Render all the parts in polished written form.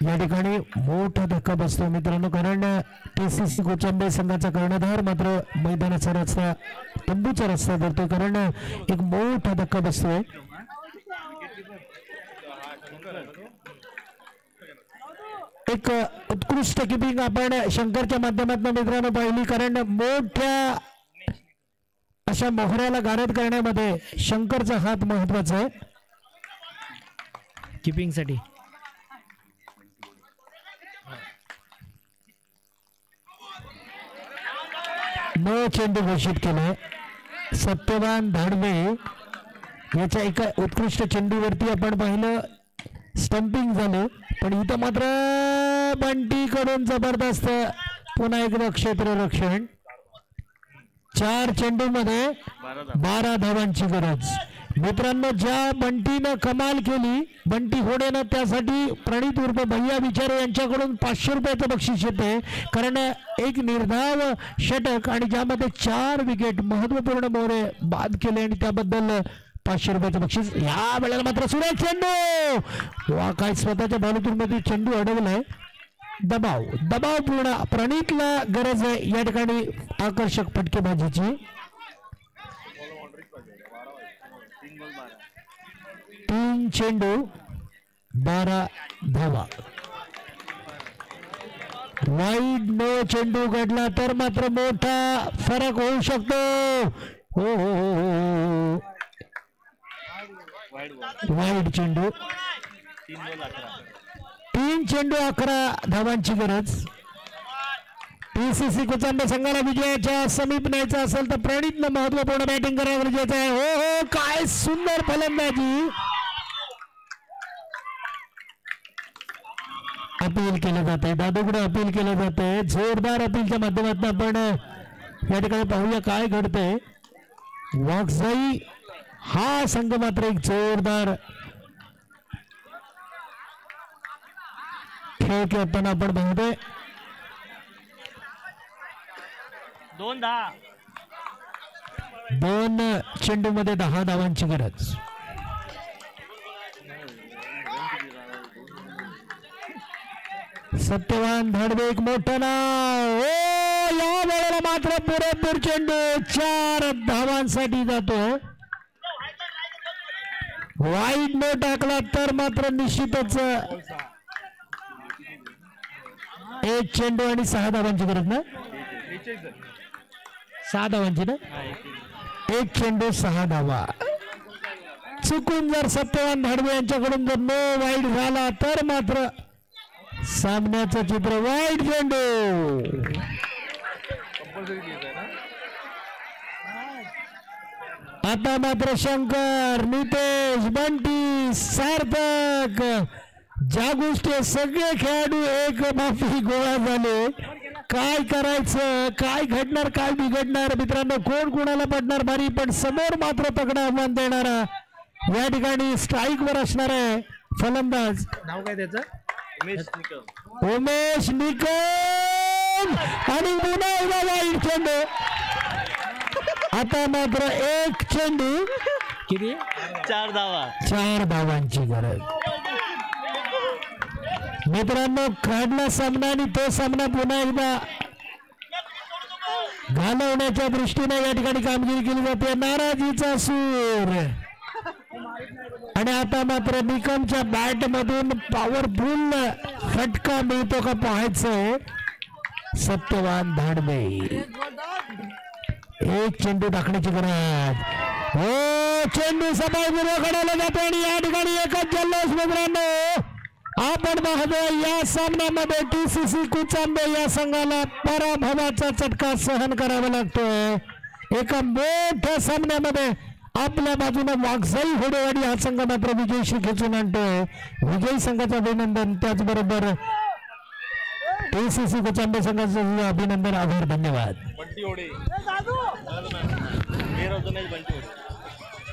या ठिकाणी मोठा धक्का बसतो मित्रांनो, कारण TCC कोचंबे संघाचा कर्णधार मात्र मैदानाचा रस्ता तंबूचा रस्ता धरतो, कारण एक मोठा धक्का बसतोय. एक उत्कृष्ट किपिंग आपण शंकरच्या माध्यमातून मित्रांनो पाहिली, कारण मोठ्या अशा मोहऱ्याला गारद करण्यामध्ये शंकरचा हात महत्वाचा आहे किपिंग साठी. न चेंडू घोषित केलाय. सत्यवान धाडवे याच्या एका उत्कृष्ट चेंडूवरती आपण पाहिलं स्टंपिंग झालं, पण इथं मात्र बंटी कडून जबरदस्त पुन्हा एकदा क्षेत्ररक्षण. 4 चेंडूमध्ये 12 धावांची गरज. मित्रांनो, ज्या बंटीनं कमाल केली बंटी होडेनं, त्यासाठी प्रणित उर्फ भैया विचारे यांच्याकडून 500 रुपयाचं बक्षीस येते, कारण एक निर्धाव षटक आणि ज्यामध्ये 4 विकेट महत्वपूर्ण मोहरे बाद केले आणि त्याबद्दल 500 रुपयाचं बक्षीस. या वेळेला मात्र सुरेख चेंडू, वा काय स्वतःच्या भालूतून चेंडू अडवलाय. दबाव पूर्ण प्रणितला गरज आहे या ठिकाणी आकर्षक फटकेबाजीची. 3 चेंडू 12 धावा. वाईड नो चेंडू घडला तर मात्र मोठा फरक होऊ शकतो. हो हो हो, वाईड चेंडू. 3 चेंडू 11 धावांची गरज. TCC कोचंबे संघाला विजयाच्या समीप न्यायचा असेल तर प्रणितनं महत्वपूर्ण बॅटिंग करणं गरजेचं आहे. हो हो, काय सुंदर फलंदाजी. अपील केलं जाते, दादूकडे अपील केलं जाते, जोरदार अपीलच्या माध्यमातून आपण या ठिकाणी पाहूया काय घडतंय. वाघजाई हा संघ मात्र एक जोरदार खेळ खेळताना आपण पाहतोय. 2 चेंडू मध्ये 10 धावांची गरज. सत्यवान धाडवे एक मोठं नाव. या वेळेला मात्र पुरेपूर चेंडू 4 धावांसाठी जातो. वाईड न टाकला तर मात्र निश्चितच 1 चेंडू आणि 6 धावांची गरज ना. 6 धावांची ना. 1 चेंडू 6 धावा. चुकून जर सत्यवान धाडवे यांच्याकडून जर नो वाईड झाला तर मात्र सामन्याचं चित्र. वाईड चेंडू. आता मात्र शंकर, नितेश, बंटी, सार्थक, ज्या गोष्टी सगळे खेळाडू एक माफी गोळा झाले. काय करायचं, काय घडणार, काय बिघडणार मित्रांनो, कोण कोणाला पडणार भारी, पण समोर मात्र तगडा आव्हान देणारा या ठिकाणी स्ट्राईक वर असणार आहे फलंदाज. नाव काय त्याचं? उमेश निकम. आणि पुन्हा एकदा वाईड चेंडू. आता मात्र 1 चेंडू किती 4 धावा. 4 धावांची गरज. मित्रांनो, काढला सामना आणि तो सामना पुन्हा एकदा घालवण्याच्या दृष्टीने या ठिकाणी कामगिरी केली जाते. नाराजीचा सूर. आणि आता मात्र निकमच्या बॅट मधून पॉवरफुल फटका मिळतो का पाहायचंय. सत्यवान धाडवे 1 चेंडू टाकण्याची गरज. हो, चेंडू सफाईपूर्वक काढला जातो आणि या ठिकाणी एकच जल्लोष मित्रांनो. आपण पाहतोय या सामन्यामध्ये TCC कोचंबे या संघाला पराभवाचा चटका सहन करावा लागतोय. एका मोठ्या सामन्यामध्ये आपल्या बाजूने वाघजाई होडेवाडी हा संघ मात्र विजयश्री खेचून आणतोय. विजयी संघाचं अभिनंदन, त्याचबरोबर TCC कोचंबे संघाचं अभिनंदन, आभार, धन्यवाद.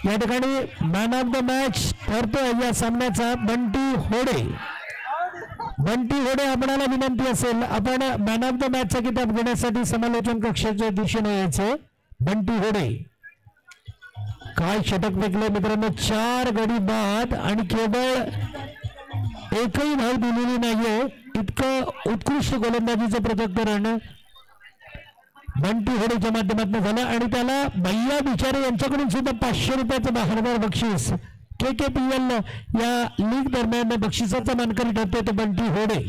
या ठिकाणी मॅन ऑफ द मॅच ठरतोय या सामन्याचा बंटी होडे. बंटी होडे, आपणाला विनंती असेल आपण मॅन ऑफ द मॅचचा किताब घेण्यासाठी समालोचन कक्षाच्या दिशेने यायचे. बंटी होडे काय षटक फेकले मित्रांनो, 4 गडी बाद आणि केवळ एकही धाव दिलेली नाहीये. इतकं उत्कृष्ट गोलंदाजीचं पृथक्करण बंटी होडेच्या माध्यमातून झालं आणि त्याला भैया बिचारे यांच्याकडून सुद्धा 500 रुपयाचं बहारदार बक्षीस. KKPL या लीग दरम्यान बक्षिसाचा मानकरी ठरतोय तो बंटी होडे.